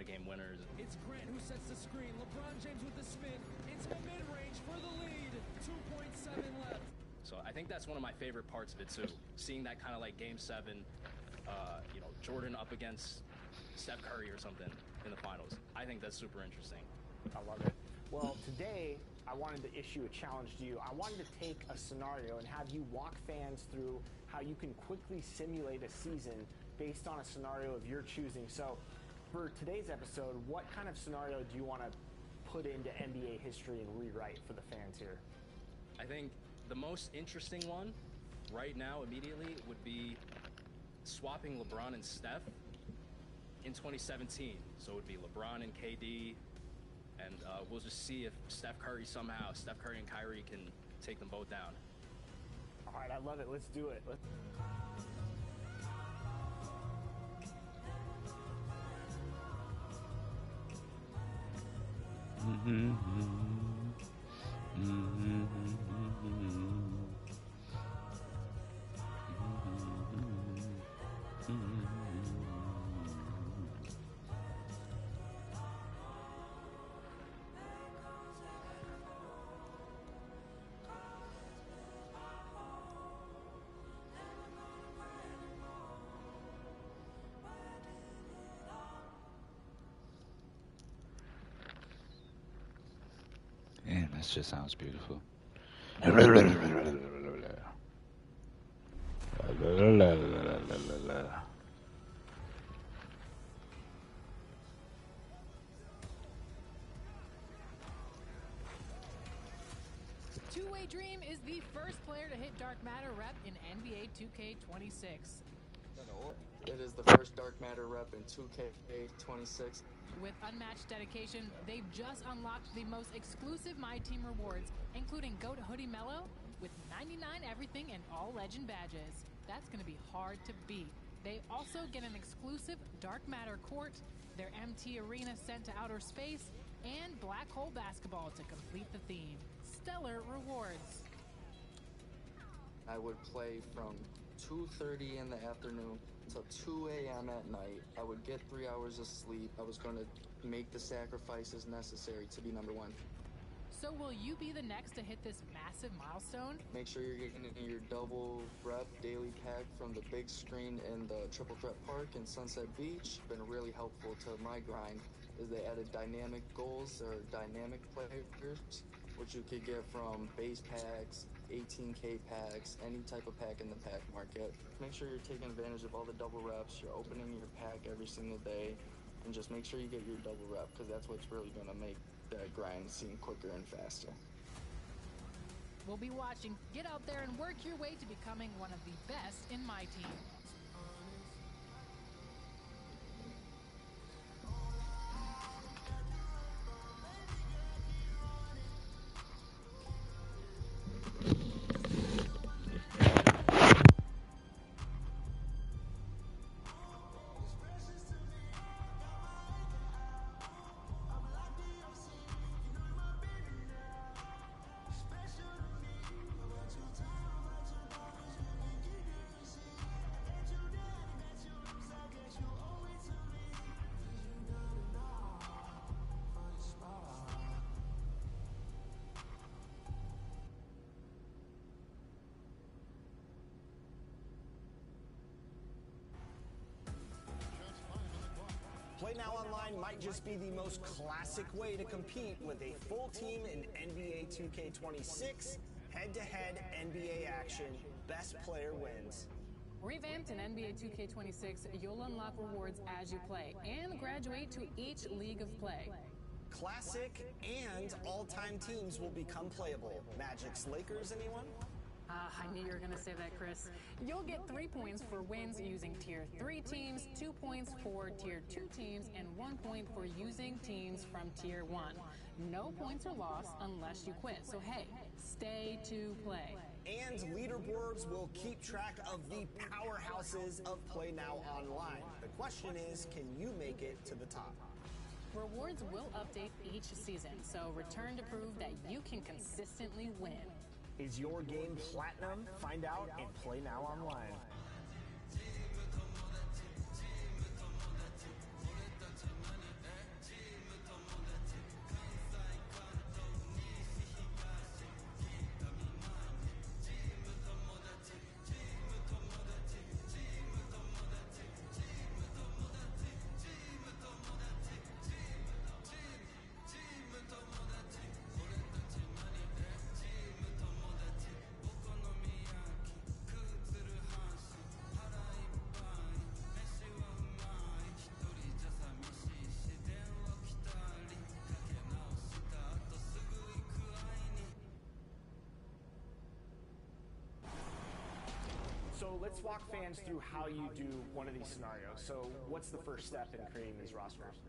of game winners. It's Grant who sets the screen. LeBron James with the spin into mid-range for the lead. 2.7 left. So I think that's one of my favorite parts of it too. Seeing that kind of like Game 7, you know, Jordan up against Steph Curry or something in the finals. I think that's super interesting. I love it. Well, today I wanted to issue a challenge to you. I wanted to take a scenario and have you walk fans through how you can quickly simulate a season based on a scenario of your choosing. So for today's episode, what kind of scenario do you want to put into NBA history and rewrite for the fans here? I think the most interesting one right now immediately would be swapping LeBron and Steph in 2017. So it would be LeBron and KD, and we'll just see if Steph Curry and Kyrie can take them both down. All right, I love it. Let's do it. Man, that just sounds beautiful. Two-Way Dream is the first player to hit Dark Matter rep in NBA 2K26. It is the first Dark Matter rep in 2K26. With unmatched dedication, they've just unlocked the most exclusive My Team rewards, including GOAT Hoodie Mellow with 99 everything and all legend badges. That's going to be hard to beat. They also get an exclusive Dark Matter court, their MT Arena sent to outer space, and Black Hole Basketball to complete the theme. Stellar rewards. I would play from 2:30 in the afternoon until 2 a.m. at night. I would get 3 hours of sleep. I was going to make the sacrifices necessary to be number one. So will you be the next to hit this massive milestone? Make sure you're getting your double rep daily pack from the big screen in the Triple Threat Park in Sunset Beach. Been really helpful to my grind is they added dynamic goals or dynamic players, which you could get from base packs, 18K packs, any type of pack in the pack market. Make sure you're taking advantage of all the double reps, you're opening your pack every single day, and just make sure you get your double rep, because that's what's really going to make that grind seem quicker and faster. We'll be watching. Get out there and work your way to becoming one of the best in My Team. Play Now Online might just be the most classic way to compete with a full team in NBA 2K26, head-to-head NBA action, best player wins. Revamped in NBA 2K26, you'll unlock rewards as you play and graduate to each league of play. Classic and all-time teams will become playable. Magic's Lakers, anyone? I knew you were going to say that, Chris. You'll get 3 points for wins using Tier 3 teams, 2 points for Tier 2 teams, and 1 point for using teams from Tier 1. No points are lost unless you quit. So hey, stay to play. And leaderboards will keep track of the powerhouses of Play Now Online. The question is, can you make it to the top? Rewards will update each season, so return to prove that you can consistently win. Is your game platinum? Find out and Play Now Online. So let's walk fans through how you do one of these scenarios. So what's the first step in creating these rosters?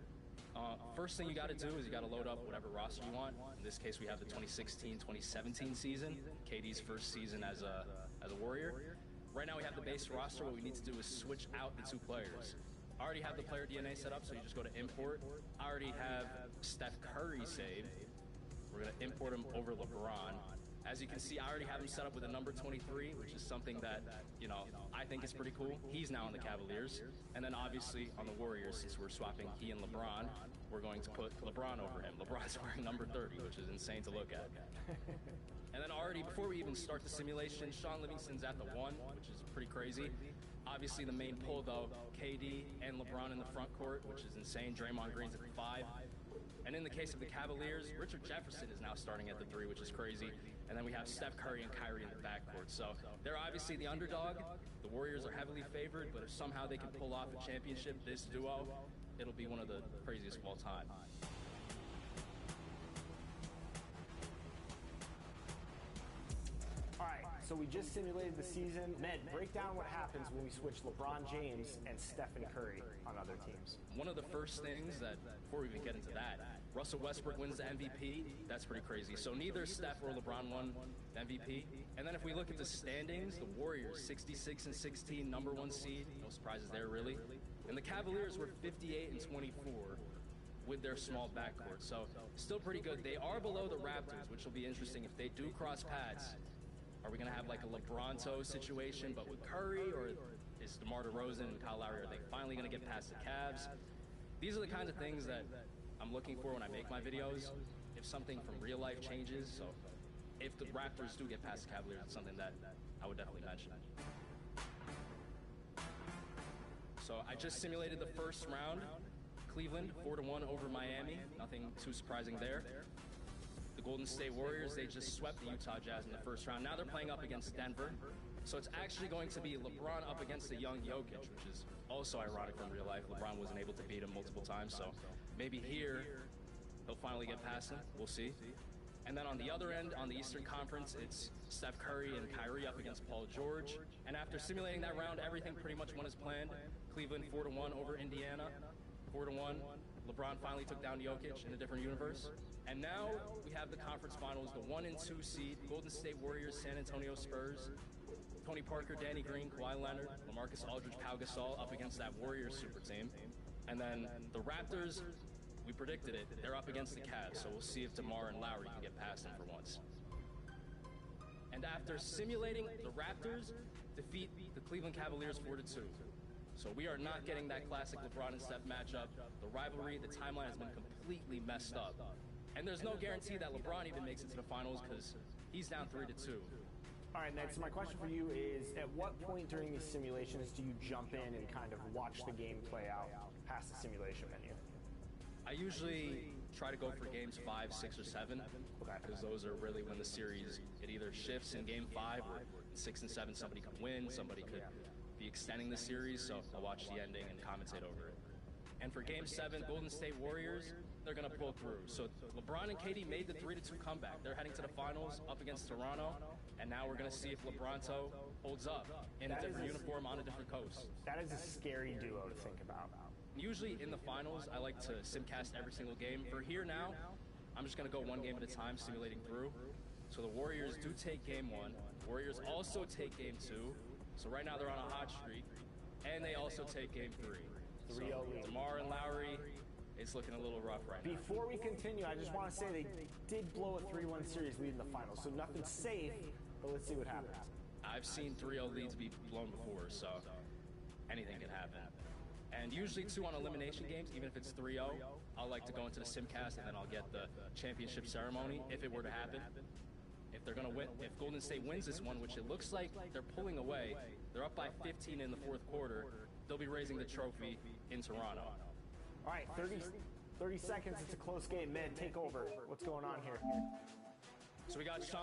First thing you got to do is you got to load up whatever roster you want. In this case, we have the 2016-2017 season, KD's first season as a Warrior. Right now we have the base roster. What we need to do is switch out the 2 players. I already have the player DNA set up, so you just go to import. I already have Steph Curry saved. We're going to import him over LeBron. As you can see, I already have him set up with a number 23, which is something that, you know, I think is pretty cool. He's now on the Cavaliers. And then obviously on the Warriors, since we're swapping he and LeBron, we're going to put LeBron over him. LeBron's wearing number 30, which is insane to look at. And then already, before we even start the simulation, Sean Livingston's at the 1, which is pretty crazy. Obviously the main pull though, KD and LeBron in the front court, which is insane. Draymond Green's at the 5. And in the case of the Cavaliers, Richard Jefferson is now starting at the 3, which is crazy. And then we have Steph Curry and Kyrie in the backcourt. So they're obviously the underdog. The Warriors are heavily favored, but if somehow they can pull off a championship, this duo, it'll be one of the craziest of all time. All right, so we just simulated the season. Med, break down what happens when we switch LeBron James and Stephen Curry on other teams. One of the first things that, before we even get into that, Russell Westbrook wins the MVP. That's pretty crazy. So neither Steph or LeBron won the MVP. And then if we look at the standings, the Warriors, 66 and 16, number 1 seed. No surprises there, really. And the Cavaliers were 58 and 24 with their small backcourt. So still pretty good. They are below the Raptors, which will be interesting if they do cross paths. Are we going to have like a LeBronto situation, but with Curry, or is DeMar DeRozan and Kyle Lowry, are they finally going to get past the Cavs? These are the kinds of things that I'm looking for when I make my videos. If something from real life changes, so if the Raptors do get past the Cavaliers, it's something that I would definitely mention. So I just simulated the first round. Cleveland 4-1 over Miami. Nothing too surprising there. The Golden State Warriors, they just swept the Utah Jazz in the first round. Now they're playing up against Denver. So it's actually going to be LeBron up against the young Jokic, which is also ironic from real life. LeBron wasn't able to beat him multiple times, so maybe here he'll finally get past him. We'll see. And then on the other end, on the Eastern Conference, it's Steph Curry and Kyrie up against Paul George. And after simulating that round, everything pretty much went as planned. Cleveland 4-1 over Indiana. 4-1. LeBron finally took down Jokic in a different universe. And now we have the conference finals, the 1 and 2 seed, Golden State Warriors, San Antonio Spurs. Tony Parker, Danny Green, Kawhi Leonard, LaMarcus Aldridge, Pau Gasol up against that Warriors super team. And then the Raptors, we predicted it, they're up against the Cavs, so we'll see if DeMar and Lowry can get past them for once. And after simulating, the Raptors defeat the Cleveland Cavaliers 4-2. So we are not getting that classic LeBron and Steph matchup. The rivalry, the timeline has been completely messed up. And there's no guarantee that LeBron even makes it to the finals because he's down 3-2. All right, Ned, so my question for you is, at what point during these simulations do you jump in and kind of watch the game play out past the simulation menu? I usually try to go for games 5, 6, or 7, because those are really when the series, it either shifts in game 5 or 6 and 7, somebody could win, somebody could be extending the series, so I'll watch the ending and commentate over it. And for game 7, Golden State Warriors, they're going to pull through. So LeBron and KD made the 3-2 comeback. They're heading to the finals up against Toronto, and now we're going to see if LeBronto holds up in a different uniform on a different coast. That is a scary duo to think about. Usually in the finals, I like to simcast every single game. For here now, I'm just going to go one game at a time, simulating through. So the Warriors do take game 1. The Warriors also take game 2. So right now they're on a hot streak. And they also take game 3. 3-0 lead. DeMar and Lowry, it's looking a little rough right now. Before we continue, I just want to say they did blow a 3-1 series lead in the finals, so nothing's safe, but let's see what happens. I've seen 3-0 leads be blown before, so anything can happen. And usually, too, on elimination games, even if it's 3-0, I'll like to go into the simcast, and then I'll get the championship ceremony, if it were to happen. If they're going to win, if Golden State wins this one, which it looks like they're pulling away, they're up by 15 in the 4th quarter, they'll be raising the trophy in Toronto. All right, 30 seconds, it's a close game. Med, take over. What's going on here? So we got Sean